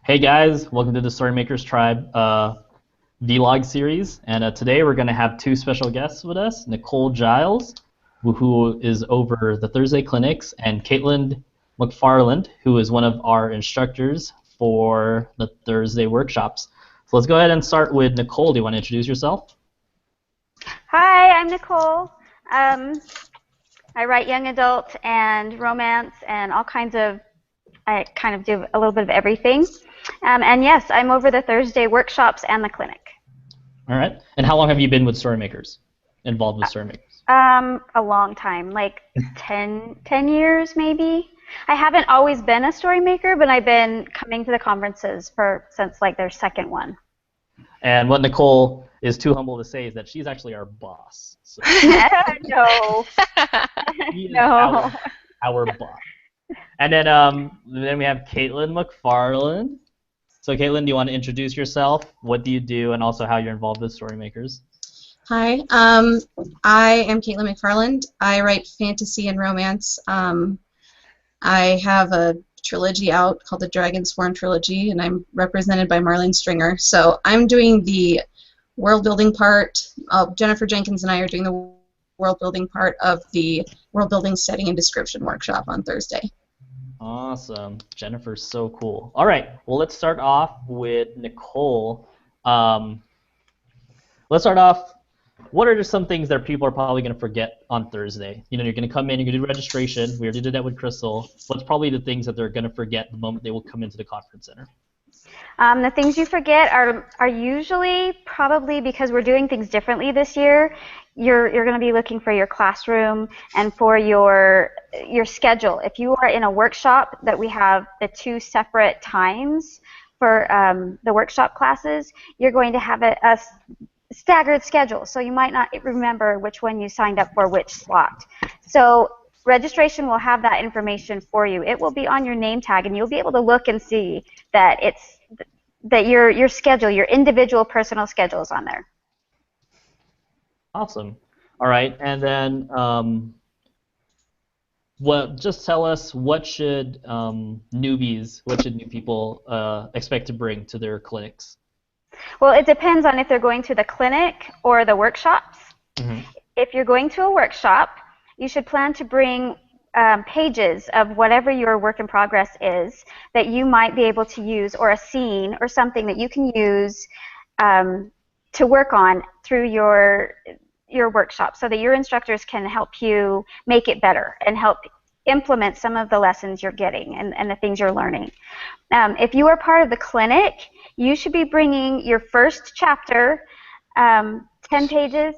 Hey guys, welcome to the Storymakers Tribe vlog series. And today we're going to have two special guests with us, Nichole Giles, who is over the Thursday clinics, and Caitlyn McFarland, who is one of our instructors for the Thursday workshops. So let's go ahead and start with Nichole. Do you want to introduce yourself? Hi, I'm Nichole. I write young adult and romance and all kinds of, I kind of do a little bit of everything. And yes, I'm over the Thursday workshops and the clinic. All right. And how long have you been with Storymakers, involved with Storymakers? A long time, like 10 years maybe. I haven't always been a story maker, but I've been coming to the conferences since like their second one. And what Nichole is too humble to say is that she's actually our boss. So No. she is No. our boss. And then we have Caitlyn McFarland. So Caitlyn, do you want to introduce yourself? What do you do, and also how you're involved with Storymakers? Hi, I am Caitlyn McFarland. I write fantasy and romance. I have a trilogy out called the Dragonsworn Trilogy, and I'm represented by Marlene Stringer. So I'm doing the world building part. Jennifer Jenkins and I are doing the world building part of the world building setting and description workshop on Thursday. Awesome. Jennifer's so cool. All right. Well, let's start off with Nichole. Let's start off. What are just some things that people are probably going to forget on Thursday? You know, you're going to come in, you're going to do registration. We already did that with Crystal. What's probably the things that they're going to forget the moment they will come into the conference center? The things you forget are usually probably because we're doing things differently this year. You're going to be looking for your classroom and for your schedule. If you are in a workshop that we have the two separate times for the workshop classes, you're going to have a staggered schedule, so you might not remember which one you signed up for which slot. So registration will have that information for you. It will be on your name tag, and you'll be able to look and see that your schedule, your individual personal schedule is on there. Awesome. All right, and then just tell us what should new people expect to bring to their clinics? Well, it depends on if they're going to the clinic or the workshops. Mm-hmm. If you're going to a workshop, you should plan to bring pages of whatever your work in progress is that you might be able to use, or a scene or something that you can use to work on through your workshop, so that your instructors can help you make it better and help implement some of the lessons you're getting and the things you're learning. If you are part of the clinic, you should be bringing your first chapter, 10 pages,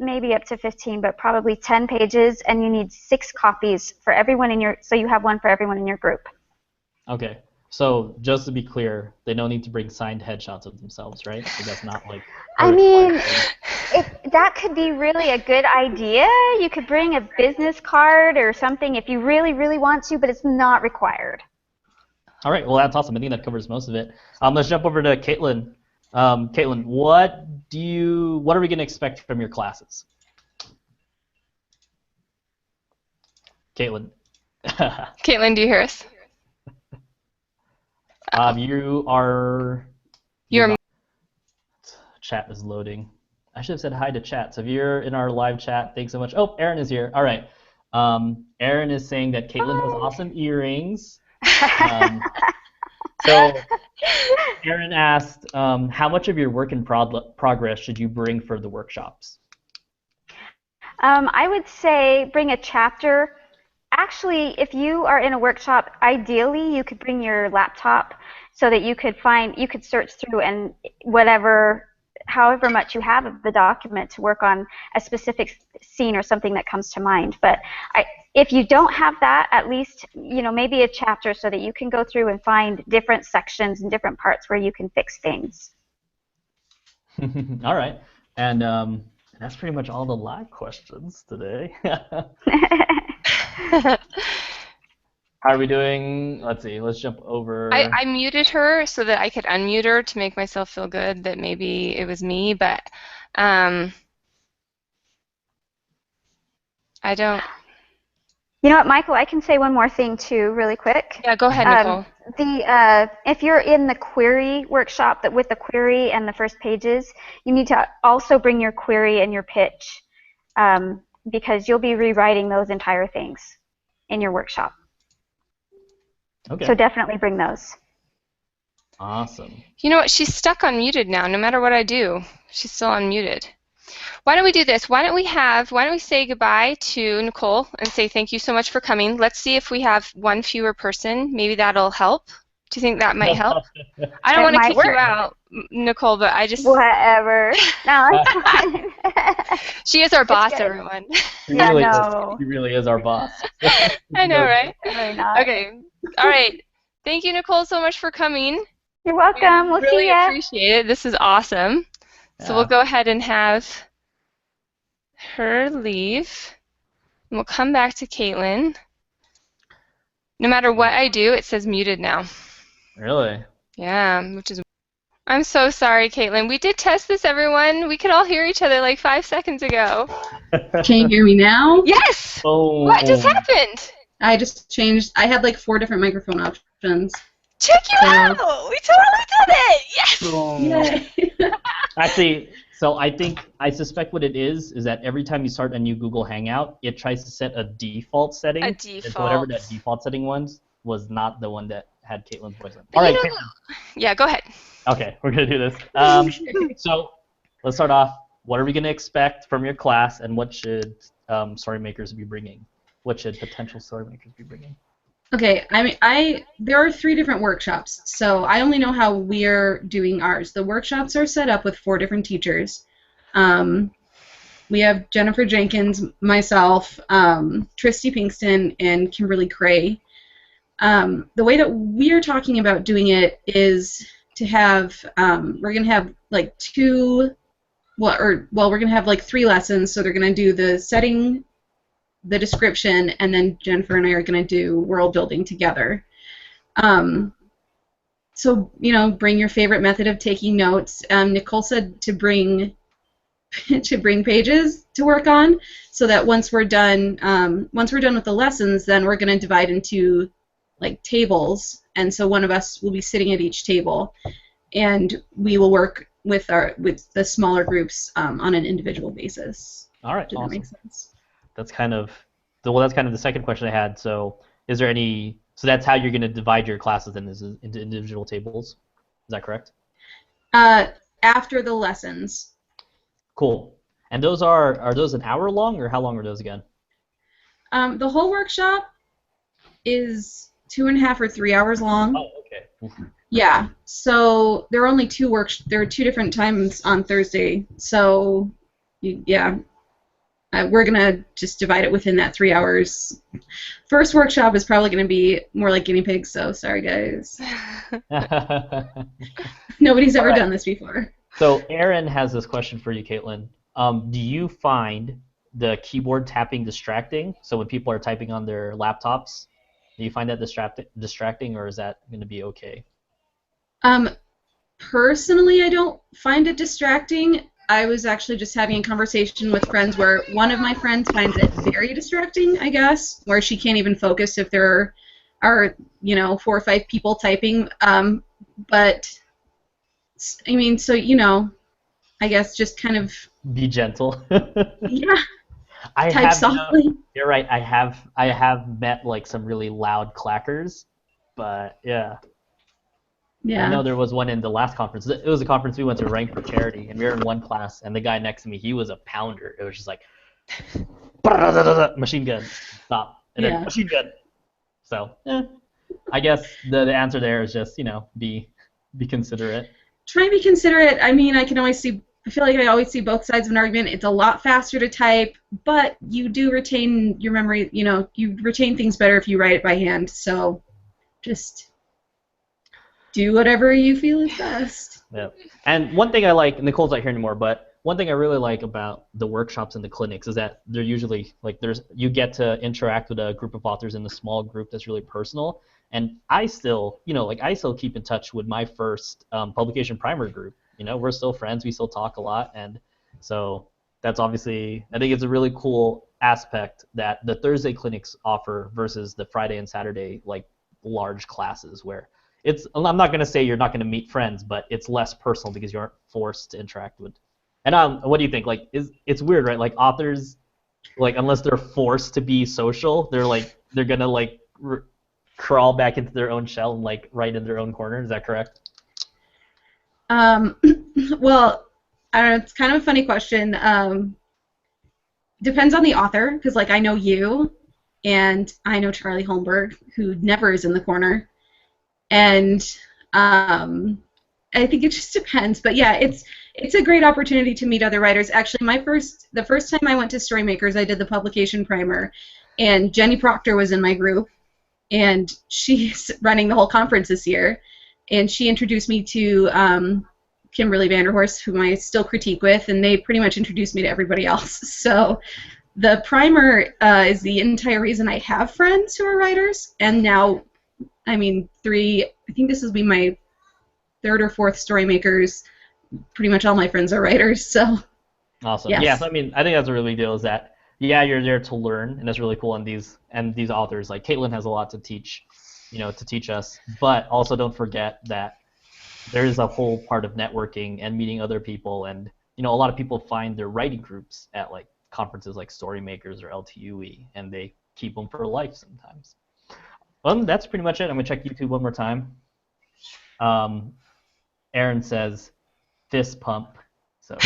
maybe up to 15, but probably 10 pages, and you need 6 copies for everyone so you have one for everyone in your group. Okay. So just to be clear, they don't need to bring signed headshots of themselves, right? So that's not like. I mean, that could be really a good idea. You could bring a business card or something if you really, really want to, but it's not required. All right. Well, that's awesome. I think that covers most of it. Let's jump over to Caitlyn. Caitlyn, what are we going to expect from your classes? Caitlyn. Caitlyn, do you hear us? Your chat is loading. I should have said hi to chat. So if you're in our live chat, thanks so much. Oh, Erin is here. All right. Erin is saying that Caitlyn has awesome earrings. So Erin asked, how much of your work in progress should you bring for the workshops? I would say bring a chapter. Actually, if you are in a workshop, ideally you could bring your laptop so that you could search through and however much you have of the document to work on a specific scene or something that comes to mind. But if you don't have that, at least maybe a chapter so that you can go through and find different sections and different parts where you can fix things. All right, and that's pretty much all the live questions today. How are we doing? Let's see. Let's jump over. I muted her so that I could unmute her to make myself feel good that maybe it was me, but I don't. You know what, Michael? I can say one more thing too, really quick. Yeah, go ahead, Nichole. if you're in the query workshop that with the query and the first pages, you need to also bring your query and your pitch because you'll be rewriting those entire things in your workshop. Okay. So definitely bring those. Awesome. You know what? She's stuck unmuted now. No matter what I do, she's still unmuted. Why don't we do this? Why don't we say goodbye to Nichole and say thank you so much for coming. Let's see if we have one fewer person. Maybe that'll help. Do you think that might help? I don't want to kick you out, Nichole, but I just... Whatever. No, it's fine. She is our boss, everyone. She really is our boss. I know, right? Really not. Okay. All right. Thank you, Nichole, so much for coming. You're welcome. We'll really see ya. Appreciate it. This is awesome. Yeah. So we'll go ahead and have her leave. And we'll come back to Caitlyn. No matter what I do, it says muted now. Really? Yeah, which is... I'm so sorry, Caitlyn. We did test this, everyone. We could all hear each other like 5 seconds ago. Can you hear me now? Yes! Oh. What just happened? I just changed. I had like 4 different microphone options. Check you out! We totally did it! Yes! Yay. Actually, so I suspect what it is that every time you start a new Google Hangout, it tries to set a default setting. A default. And so whatever that default setting was not the one that had Caitlyn's voice in. All right, Caitlyn. Yeah, go ahead. Okay, we're going to do this. So let's start off. What are we going to expect from your class, and what should Storymakers be bringing? What should potential Storymakers be bringing? Okay, there are 3 different workshops, so I only know how we're doing ours. The workshops are set up with 4 different teachers. We have Jennifer Jenkins, myself, Tristy Pinkston, and Kimberly Cray. The way that we're talking about doing it is to have, we're going to have like 2, we're going to have like 3 lessons, so they're going to do the setting, the description, and then Jennifer and I are going to do world building together. So, bring your favorite method of taking notes. Nichole said to bring pages to work on, so that once we're done with the lessons, then we're going to divide into like tables, and so one of us will be sitting at each table, and we will work with the smaller groups on an individual basis. All right, Does awesome. that make sense? That's kind of the second question I had. So is there any? So that's how you're going to divide your classes into individual tables. Is that correct? After the lessons. Cool. And those are those an hour long, or how long are those again? The whole workshop is 2.5 or 3 hours long. Oh, okay. Yeah. So there are only 2 there are 2 different times on Thursday. So yeah. We're going to just divide it within that 3 hours. First workshop is probably going to be more like guinea pigs, so sorry, guys. Nobody's ever done this before. So Aaron has this question for you, Caitlyn. Do you find the keyboard tapping distracting? So when people are typing on their laptops, do you find that distracting, or is that going to be okay? Personally, I don't find it distracting. I was actually just having a conversation with friends where one of my friends finds it very distracting, I guess, where she can't even focus if there are 4 or 5 people typing. But, I mean, so, I guess just kind of... Be gentle. Yeah. Type softly. You're right. I have met like some really loud clackers, but yeah. Yeah. I know there was one in the last conference. It was a conference we went to, Rank for Charity, and we were in one class, and the guy next to me, he was a pounder. It was just like, machine gun, stop, and then machine gun. So, I guess the answer there is just, be considerate. Try and be considerate. I mean, I feel like I always see both sides of an argument. It's a lot faster to type, but you do retain your memory, you retain things better if you write it by hand, so just... do whatever you feel is best. Yeah. And one thing I like, Nicole's not here anymore, but one thing I really like about the workshops and the clinics is that they're usually, you get to interact with a group of authors in a small group that's really personal. And I still, I still keep in touch with my first publication primer group. We're still friends, we still talk a lot. And so that's obviously, I think it's a really cool aspect that the Thursday clinics offer versus the Friday and Saturday, large classes where I'm not going to say you're not going to meet friends, but it's less personal because you aren't forced to interact with. And what do you think? Like, it's weird, right? Like authors, like unless they're forced to be social, they're gonna like crawl back into their own shell and like write in their own corner. Is that correct? Well, I don't know. It's kind of a funny question. Depends on the author, because like I know you, and I know Charlie Holmberg, who never is in the corner, and I think it just depends. But yeah, it's a great opportunity to meet other writers. Actually, the first time I went to Storymakers, I did the publication primer, and Jenny Proctor was in my group, and she's running the whole conference this year, and she introduced me to Kimberly Vanderhorst, whom I still critique with, and they pretty much introduced me to everybody else. So the primer is the entire reason I have friends who are writers, and now, I mean, I think this will be my third or fourth Storymakers. Pretty much all my friends are writers, so. Awesome. Yes. Yeah, so, I mean, I think that's a really big deal is that, yeah, you're there to learn, and that's really cool, and these authors, like Caitlyn has a lot to teach, to teach us, but also don't forget that there is a whole part of networking and meeting other people, and a lot of people find their writing groups at like conferences like Storymakers or LTUE, and they keep them for life sometimes. Well, that's pretty much it. I'm gonna check YouTube one more time. Aaron says fist pump, so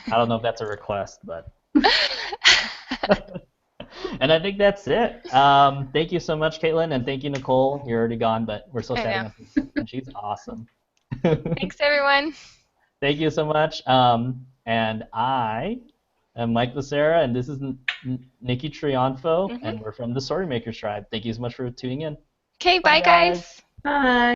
I don't know if that's a request, but. And I think that's it. Thank you so much, Caitlyn, and thank you, Nichole. You're already gone, but we're still chatting with you, and she's awesome. Thanks, everyone. Thank you so much. And I am Mike Bacera, and this is Nikki Triunfo, and we're from the Storymakers tribe. Thank you so much for tuning in. Okay, bye guys. Bye.